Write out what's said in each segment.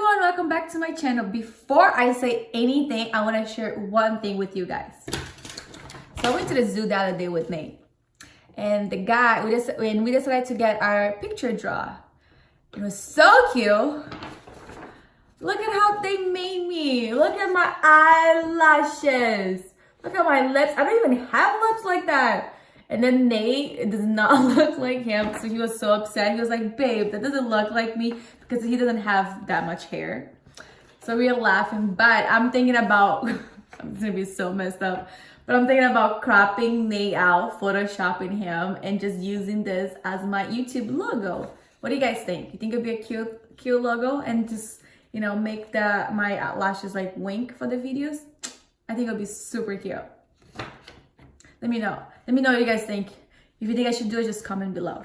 everyone, welcome back to my channel. Before I say anything, I want to share one thing with you guys. So I went to the zoo the other day with Nate, and the guy, we decided to get our picture draw. It was so cute. Look at how they made me. Look at my eyelashes. Look at my lips. I don't even have lips like that. And then Nate, it does not look like him, so he was so upset. He was like, babe, that doesn't look like me, because he doesn't have that much hair. So we were laughing, but I'm thinking about, I'm gonna be so messed up, but I'm thinking about cropping Nate out, photoshopping him, and just using this as my YouTube logo. What do you guys think? You think it'd be a cute logo, and just, you know, make my lashes like wink for the videos? I think it'll be super cute. Let me know. Let me know what you guys think. If you think I should do it, just comment below.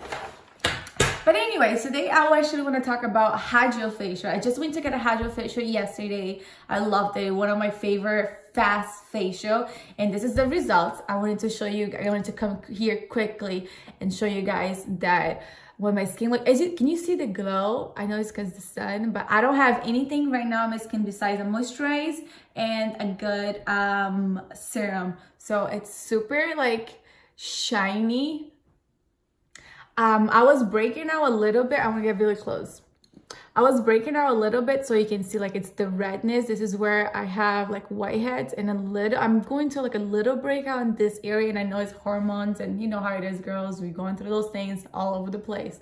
But anyway, today I actually want to talk about Hydra Facial. I just went to get a Hydra Facial yesterday. I loved it. One of my favorite fast facial. And this is the results. I wanted to show you. I wanted to come here quickly and show you guys that when my skin look, can you see the glow? I know it's because the sun, but I don't have anything right now on my skin besides a moisturize and a good serum. So it's super like shiny. I was breaking out a little bit. I'm gonna get really close. I was breaking out a little bit so you can see like it's the redness. This is where I have like whiteheads and a little, I'm going to like a little breakout in this area, and I know it's hormones and you know how it is, girls. We're going through those things all over the place.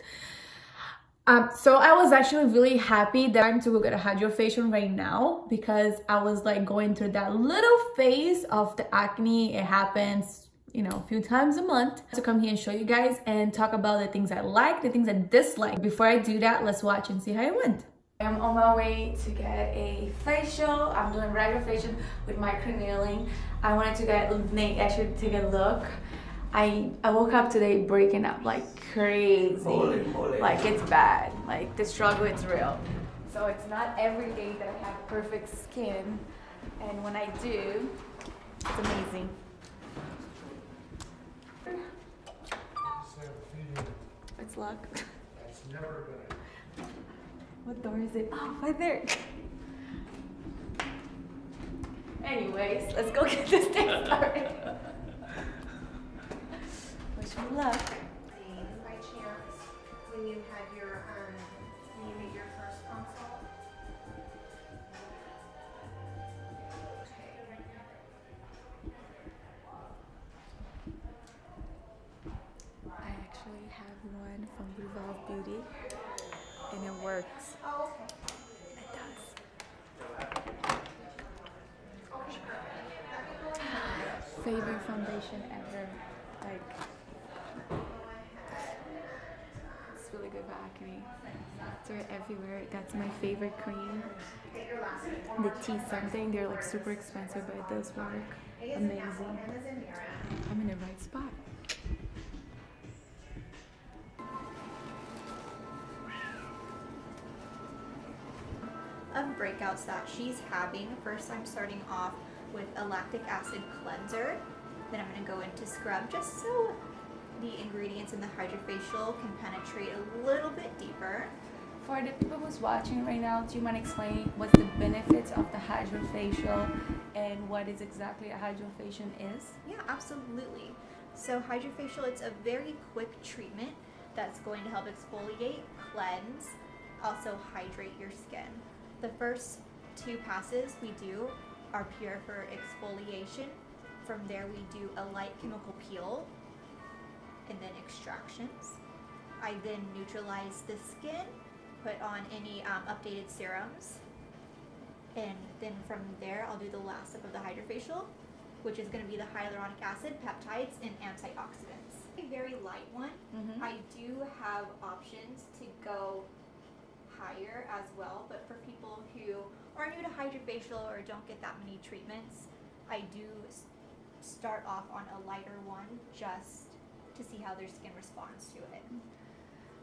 So I was actually really happy that I'm to go get a Hydra Facial right now, because I was like going through that little phase of the acne. It happens, you know, a few times a month. To come here and show you guys and talk about the things I like, the things I dislike. Before I do that, let's watch and see how it went. I'm on my way to get a facial. I'm doing regular facial with microneedling. I wanted to get Nate actually take a look. I woke up today breaking up like crazy. Holy. Like it's bad. Like the struggle is real. So it's not every day that I have perfect skin, and when I do, it's amazing. It's locked. That's never good. What door is it? Oh, right there. Anyways, let's go get this thing started. Wish me luck. By chance, when you had your when you made your first consult. I actually have one from Revolve Beauty, and it works. Oh, okay. It does. Favorite foundation ever. Like, it's really good for acne. They're everywhere. That's my favorite cream. The tea something. They're like super expensive, but it does work. Amazing. I'm in the right spot. Of breakouts that she's having. First, I'm starting off with a lactic acid cleanser. Then I'm going to go into scrub, just so the ingredients in the Hydra Facial can penetrate a little bit deeper. For the people who's watching right now, do you mind explaining what's the benefits of the Hydra Facial and what is exactly a Hydra Facial is? Yeah, absolutely. So Hydra Facial, it's a very quick treatment that's going to help exfoliate, cleanse, also hydrate your skin. The first two passes we do are pure for exfoliation. From there we do a light chemical peel and then extractions. I then neutralize the skin, put on any updated serums, and then from there I'll do the last step of the Hydra Facial, which is going to be the hyaluronic acid, peptides, and antioxidants. A very light one. I do have options to go higher as well, but for people who are new to Hydra Facial or don't get that many treatments, I do start off on a lighter one just to see how their skin responds to it.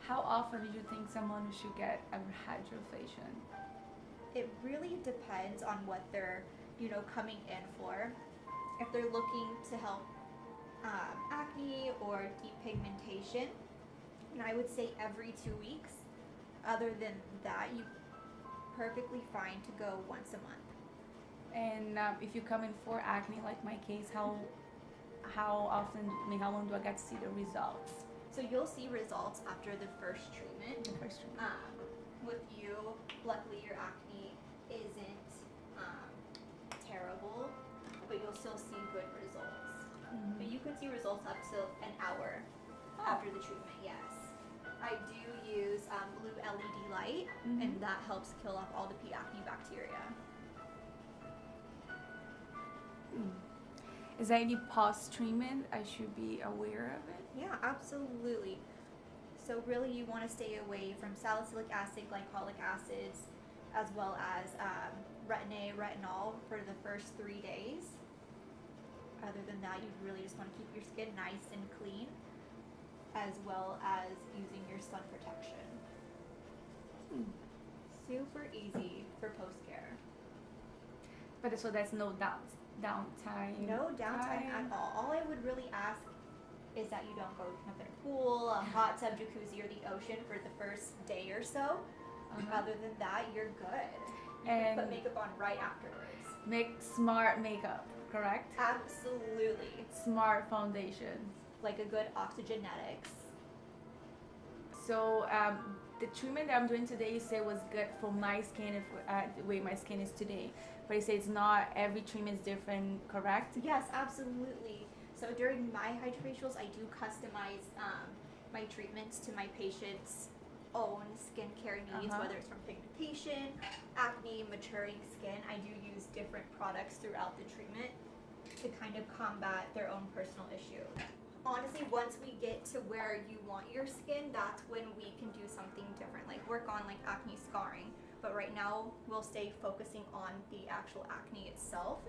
How often do you think someone should get a Hydra Facial? It really depends on what they're, coming in for. If they're looking to help acne or deep pigmentation, and I would say every 2 weeks. Other than that, you perfectly fine to go once a month. And if you come in for acne, like my case, how often, I mean, how long do I get to see the results? So you'll see results after the first treatment. The first treatment. With you, luckily your acne isn't terrible, but you'll still see good results. Mm-hmm. But you can see results up to an hour after the treatment, yes. I do use blue LED light, and that helps kill off all the acne bacteria. Is there any post-treatment I should be aware of it? Yeah, absolutely. So really you want to stay away from salicylic acid, glycolic acids, as well as retinol for the first 3 days. Other than that, you really just want to keep your skin nice and clean, as well as using your sun protection. Super easy for post-care. But so there's no downtime? No downtime at all. All I would really ask is that you don't go jump in a pool, a hot tub, jacuzzi, or the ocean for the first day or so. Other than that, you're good. You can put makeup on right afterwards. Make smart makeup, correct? Absolutely. Smart foundation. Like a good oxygenetics. So the treatment that I'm doing today, you say was good for my skin, the way my skin is today. But you say it's not, every treatment is different, correct? Yes, absolutely. So during my hydrofacials, I do customize my treatments to my patients' own skincare needs, whether it's from pigmentation, acne, maturing skin. I do use different products throughout the treatment to kind of combat their own personal issue. Honestly, once we get to where you want your skin, that's when we can do something different, like work on like acne scarring. But right now, we'll stay focusing on the actual acne itself.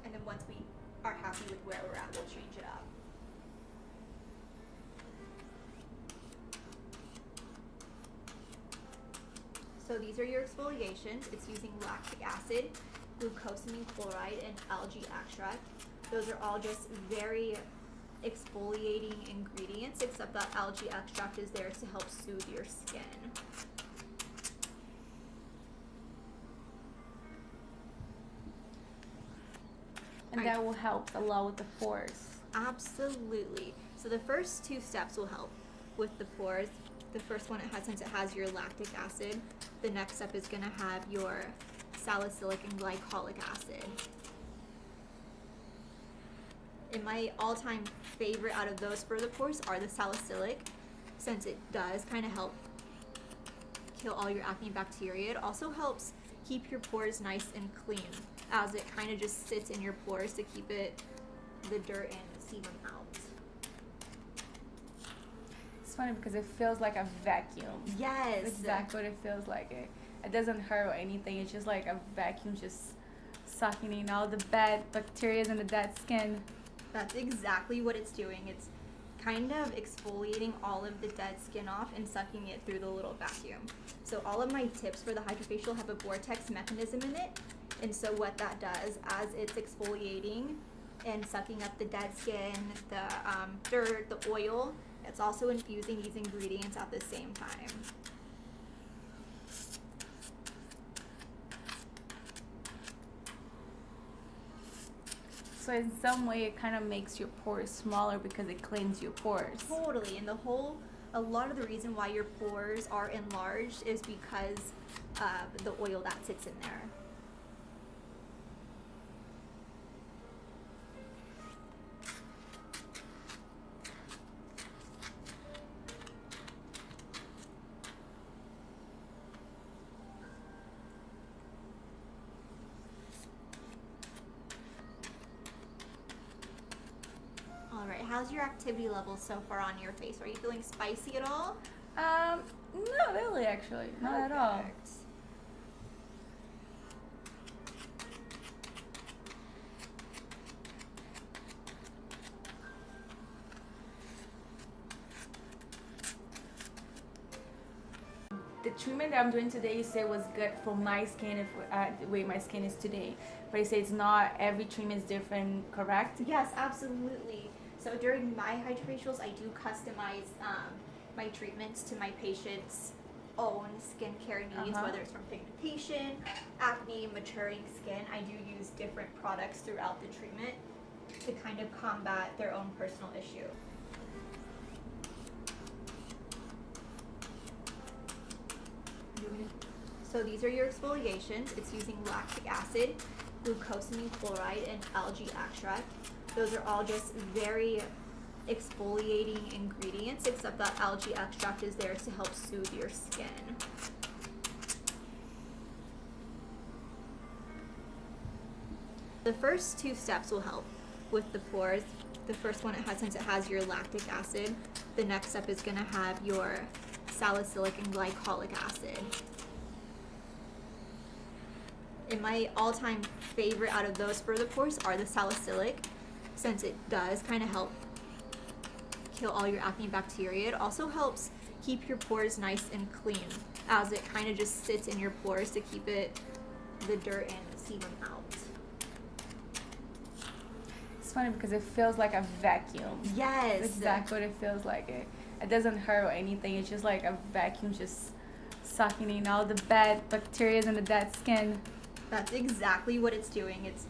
And then once we are happy with where we're at, we'll change it up. So these are your exfoliations. It's using lactic acid, glucosamine chloride, and algae extract. Those are all just very exfoliating ingredients, except that algae extract is there to help soothe your skin. And that will help a lot with the pores. Absolutely. So the first 2 steps will help with the pores. The first one, since it has your lactic acid, the next step is going to have your salicylic and glycolic acid. And my all-time favorite out of those for the pores are the salicylic, since it does kind of help kill all your acne bacteria. It also helps keep your pores nice and clean, as it kind of just sits in your pores to keep the dirt and sebum out. It's funny because it feels like a vacuum. Yes. That's exactly what it feels like. It doesn't hurt or anything. It's just like a vacuum just sucking in all the bad bacteria and the dead skin. That's exactly what it's doing. It's kind of exfoliating all of the dead skin off and sucking it through the little vacuum. So all of my tips for the hydrofacial have a vortex mechanism in it. And so what that does, as it's exfoliating and sucking up the dead skin, the dirt, the oil, it's also infusing these ingredients at the same time. So in some way it kind of makes your pores smaller because it cleans your pores. Totally. And a lot of the reason why your pores are enlarged is because of the oil that sits in there. Alright, how's your activity level so far on your face? Are you feeling spicy at all? Not really actually. Not at all. Perfect. The treatment that I'm doing today, you say was good for my skin, the way my skin is today. But you say it's not, every treatment is different, correct? Yes, absolutely. So during my hydrofacials, I do customize my treatments to my patients' own skincare needs, whether it's from pigmentation, acne, maturing skin. I do use different products throughout the treatment to kind of combat their own personal issue. So these are your exfoliations. It's using lactic acid, glucosamine chloride, and algae extract. Those are all just very exfoliating ingredients, except that algae extract is there to help soothe your skin. The first two steps will help with the pores. The first one, since it has your lactic acid, the next step is going to have your salicylic and glycolic acid. And my all-time favorite out of those for the pores are the salicylic, since it does kind of help kill all your acne bacteria. It also helps keep your pores nice and clean, as it kind of just sits in your pores to keep the dirt and sebum out. It's funny because it feels like a vacuum. Yes. That's exactly what it feels like. It doesn't hurt or anything. It's just like a vacuum just sucking in all the bad bacteria and the dead skin. That's exactly what it's doing. It's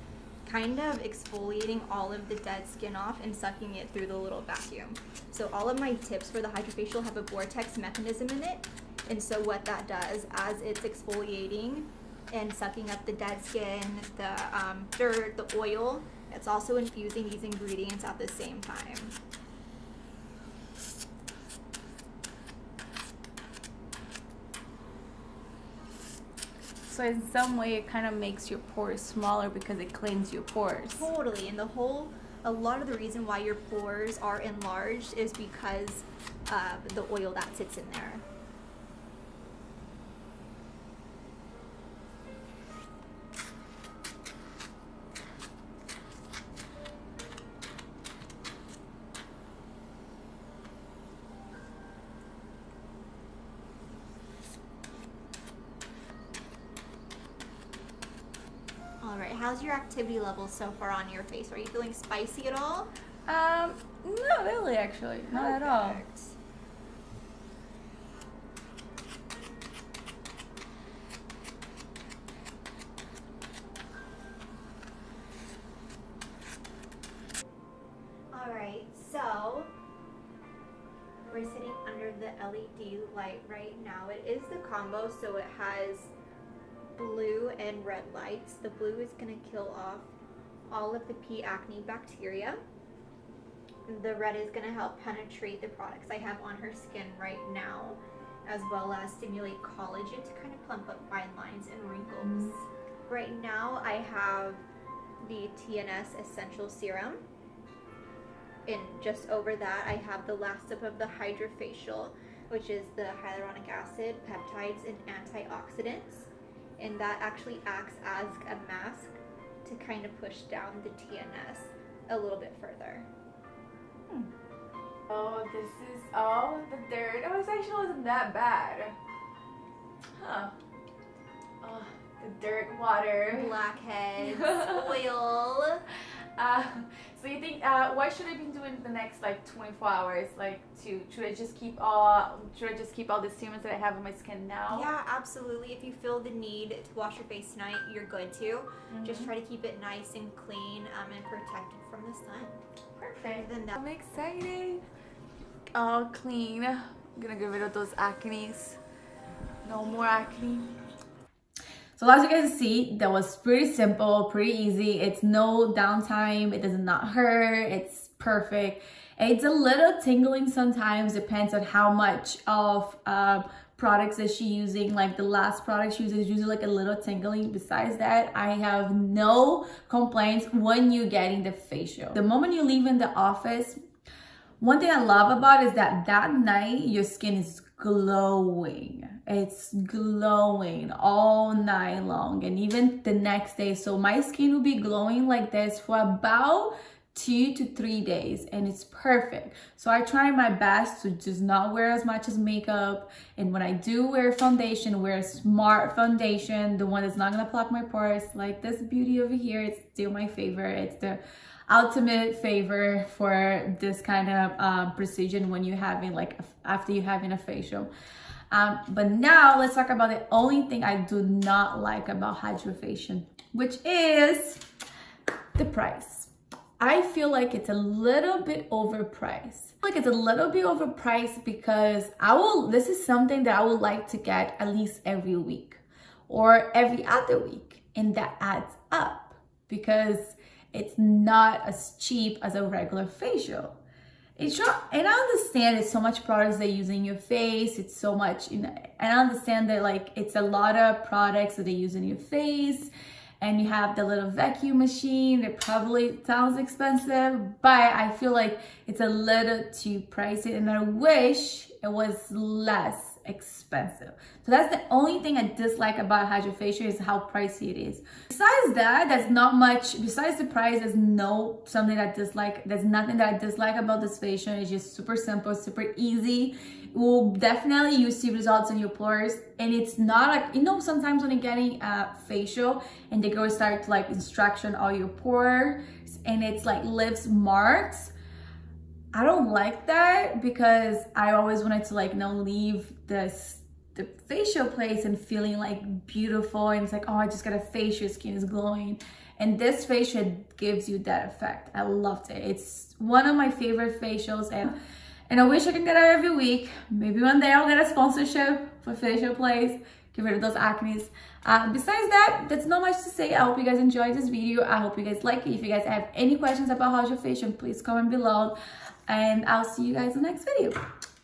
kind of exfoliating all of the dead skin off and sucking it through the little vacuum. So all of my tips for the Hydra Facial have a vortex mechanism in it. And so what that does, as it's exfoliating and sucking up the dead skin, the dirt, the oil, it's also infusing these ingredients at the same time. So in some way it kind of makes your pores smaller because it cleans your pores. Totally. And a lot of the reason why your pores are enlarged is because of the oil that sits in there. All right, how's your activity level so far on your face? Are you feeling spicy at all? Not really, actually. Not at all. Perfect. All right, so we're sitting under the LED light right now. It is the combo, so it has blue and red lights. The blue is going to kill off all of the P. acne bacteria. The red is going to help penetrate the products I have on her skin right now, as well as stimulate collagen to kind of plump up fine lines and wrinkles. Right now I have the TNS Essential Serum, and just over that I have the last step of the Hydra Facial, which is the hyaluronic acid, peptides, and antioxidants. And that actually acts as a mask to kind of push down the TNS a little bit further. Oh, this is all the dirt. Oh, it actually wasn't that bad. Huh. Oh, the dirt, water. Blackheads, oil. So you think, what should I be doing the next like 24 hours? Like, should I just keep all the serums that I have on my skin now? Yeah, absolutely. If you feel the need to wash your face tonight, you're good to. Just try to keep it nice and clean and protected from the sun. Perfect. Then I'm excited. All clean. I'm gonna get rid of those acnes. No more acne. So as you guys see, that was pretty simple, pretty easy. It's no downtime. It does not hurt. It's perfect. It's a little tingling sometimes. Depends on how much of products that she's using. Like the last product she uses is usually like a little tingling. Besides that, I have no complaints when you're getting the facial. The moment you leave in the office, one thing I love about it is that night your skin is glowing. It's glowing all night long and even the next day. So my skin will be glowing like this for about 2 to 3 days, and it's perfect. So I try my best to just not wear as much as makeup, and when I do wear foundation, wear a smart foundation, the one that's not gonna block my pores. Like this beauty over here, it's still my favorite. It's the ultimate favor for this kind of procedure when you're having like after you're having a facial. But now let's talk about the only thing I do not like about Hydra Facial, which is the price. I feel like it's a little bit overpriced. It's a little bit overpriced because this is something that I would like to get at least every week or every other week, and that adds up because it's not as cheap as a regular facial. It's not, and I understand it's so much products they use in your face. It's so much, and I understand that like it's a lot of products that they use in your face, and you have the little vacuum machine that probably sounds expensive, but I feel like it's a little too pricey, and I wish it was less expensive. So that's the only thing I dislike about Hydra Facial is how pricey it is. Besides that, there's not much. Besides the price, there's nothing that I dislike about this facial. It's just super simple, super easy. It will definitely you see results in your pores, and it's not like, you know, sometimes when you're getting a facial and they go start to like instruction all your pores and it's like leaves marks. I don't like that because I always wanted to like, you know, leave the facial place and feeling like beautiful, and it's like, oh, I just got a facial, skin is glowing, and this facial gives you that effect. I loved it. It's one of my favorite facials, and I wish I could get it every week. Maybe one day I'll get a sponsorship for facial place, get rid of those acnes. Besides that, that's not much to say. I hope you guys enjoyed this video. I hope you guys like it. If you guys have any questions about Hydra Facial, please comment below, and I'll see you guys in the next video.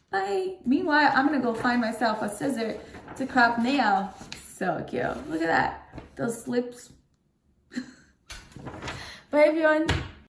Bye. Meanwhile, I'm gonna go find myself a scissor to crop nail. So cute. Look at that. Those lips. Bye, everyone.